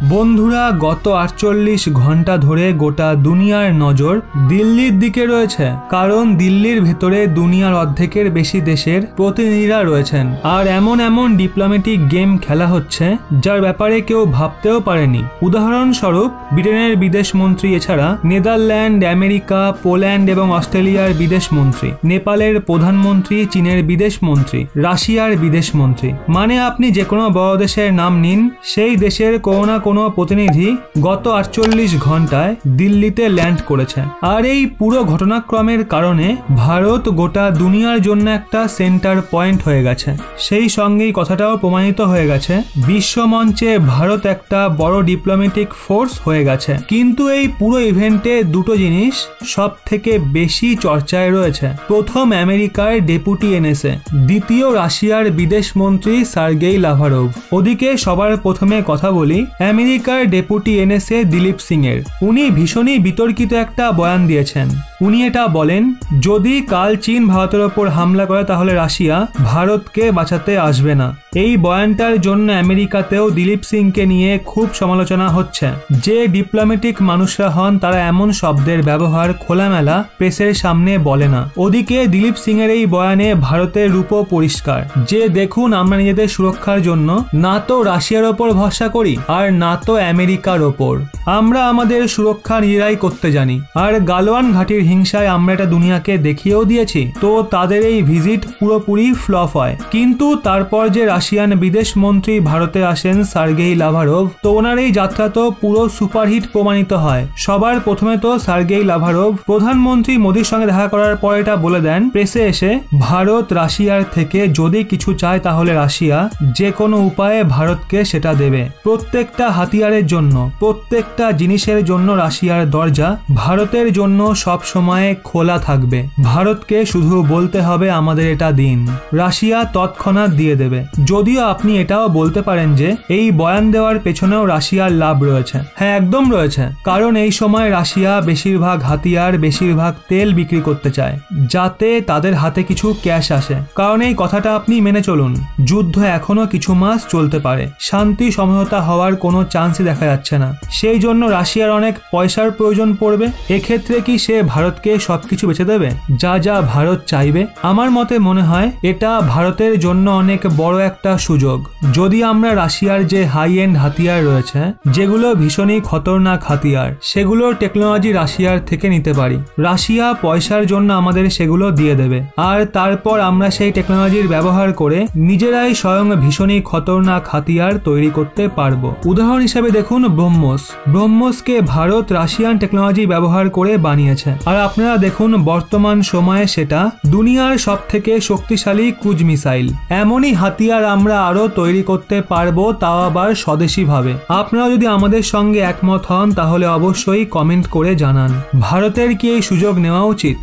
বন্ধুরা, গত 48 ঘন্টা ধরে গোটা দুনিয়ার নজর দিল্লির দিকে রয়েছে, কারণ দিল্লির ভেতরে দুনিয়ার অর্ধেকের বেশি দেশের প্রতিনিধিরা রয়েছেন। আর এমন ডিপ্লোম্যাটিক গেম খেলা হচ্ছে যার ব্যাপারে কেউ ভাবতেও পারেনি। উদাহরণস্বরূপ ব্রিটেনের বিদেশ মন্ত্রী, এছাড়া নেদারল্যান্ড, আমেরিকা, পোল্যান্ড এবং অস্ট্রেলিয়ার বিদেশ মন্ত্রী, নেপালের প্রধানমন্ত্রী, চীনের বিদেশ মন্ত্রী, রাশিয়ার বিদেশ মন্ত্রী, মানে আপনি যে কোনো বড় দেশের নাম নিন, সেই দেশের কোনো না কোনো প্রতিনিধি গত 48 ঘন্টায় দিল্লিতে ল্যান্ড করেছে। আর এই পুরো ঘটনাক্রমের কারণে ভারত গোটা দুনিয়ার জন্য একটা সেন্টার পয়েন্ট হয়ে গেছে। সেই সঙ্গেই কথাটাও প্রমাণিত হয়ে গেছে, বিশ্ব মঞ্চে ভারত একটা বড় ডিপ্লোম্যাটিক ফোর্স হয়ে গেছে। কিন্তু এই পুরো ইভেন্টে দুটো জিনিস সব থেকে বেশি চর্চায় রয়েছে। প্রথম আমেরিকার ডেপুটি এনএসএ, দ্বিতীয় রাশিয়ার বিদেশ মন্ত্রী সার্গেই লাভারভ। ওদিকে সবার প্রথমে কথা বলি আমেরিকার ডেপুটি এনএসএ দিলীপ সিং এর। উনি ভীষণই বিতর্কিত একটা বয়ান দিয়েছেন। উনি এটা বলেন, যদি কাল চীন ভারতের ওপর হামলা করে তাহলে রাশিয়া ভারতকে বাঁচাতে আসবে না। এই বয়ানটার জন্য আমেরিকাতেও দিলীপ সিংকে নিয়ে খুব সমালোচনা হচ্ছে। যে ডিপ্লোম্যাটিক মানুষরা হন তারা এমন শব্দের ব্যবহার খোলামেলা প্রেসের সামনে বলে না। ওদিকে দিলীপ সিং এর এই বয়ানে ভারতের রূপও পরিষ্কার যে দেখুন, আমরা নিজেদের সুরক্ষার জন্য না তো রাশিয়ার ওপর ভরসা করি আর না তো আমেরিকার ওপর। আমরা আমাদের সুরক্ষা নিজেরাই করতে জানি। আর গালওয়ান ঘাটির হিংসায় আমরা এটা দুনিয়াকে দেখিয়েও দিয়েছি। তো তাদের এই ভিজিট পুরোপুরি ফ্লপ হয়। কিন্তু তারপর যে রাশিয়ান বিদেশ মন্ত্রী ভারতে আসেন সার্গেই লাভারভ, তো ওনার এই যাত্রা তো পুরো সুপারহিট প্রমাণিত হয়। সবার প্রথমে তো সার্গেই লাভারভ প্রধানমন্ত্রী মোদির সঙ্গে দেখা করার পর এটা বলে দেন প্রেসে এসে, ভারত রাশিয়ার থেকে যদি কিছু চায় তাহলে রাশিয়া যে কোনো উপায়ে ভারতকে সেটা দেবে। প্রত্যেকটা হাতিয়ারের জন্য, প্রত্যেকটা জিনিসের জন্য রাশিয়ার দরজা ভারতের জন্য সব সময় খোলা থাকবে। ভারতকে শুধু বলতে হবে আমাদের এটা দিন, রাশিয়া তৎক্ষণাৎ দিয়ে দেবে। যদিও আপনি এটাও বলতে পারেন যে এই বয়ান দেওয়ার পেছনেও রাশিয়ার লাভ রয়েছে। হ্যাঁ, একদম রয়েছে। কারণ এই সময় রাশিয়া বেশিরভাগ হাতিয়ার, বেশিরভাগ তেল বিক্রি করতে চায় যাতে তাদের হাতে কিছু ক্যাশ আসে। কারণ এই কথাটা আপনি মেনে চলুন, যুদ্ধ এখনো কিছু মাস চলতে পারে, শান্তি সমঝোতা হওয়ার কোনো চান্সই দেখা যাচ্ছে না। সেই জন্য রাশিয়ার অনেক পয়সার প্রয়োজন পড়বে। এক্ষেত্রে কি সে ভারতকে সবকিছু বেচে দেবে যা যা ভারত চাইবে? আমার মতে মনে হয় এটা ভারতের জন্য অনেক বড় একটা সুযোগ। যদি আমরা রাশিয়ার যে হাই এন্ড হাতিয়ার রয়েছে, যেগুলো ভীষণই খতরনাক হাতিয়ার, সেগুলোর টেকনোলজি রাশিয়ার থেকে নিতে পারি, রাশিয়া পয়সার জন্য আমাদের সেগুলো দিয়ে দেবে। আর তারপর আমরা সেই টেকনোলজির ব্যবহার করে নিজেরাই স্বয়ং ভীষণই খতরনাক হাতিয়ার তৈরি করতে পারবো। উদাহরণ হিসেবে দেখুন ব্রহ্মোস। ব্রহ্মোসকে ভারত রাশিয়ান টেকনোলজি ব্যবহার করে বানিয়েছে। আর আপনারা দেখুন বর্তমান সময়ে সেটা দুনিয়ার সব থেকে শক্তিশালী ক্রুজ মিসাইল। এমনই হাতিয়ার আমরা আরো তৈরি করতে পারবো, তাও আবার স্বদেশী ভাবে। আপনারা যদি আমাদের সঙ্গে একমত হন তাহলে অবশ্যই কমেন্ট করে জানান, ভারতের কি এই সুযোগ নেওয়া উচিত?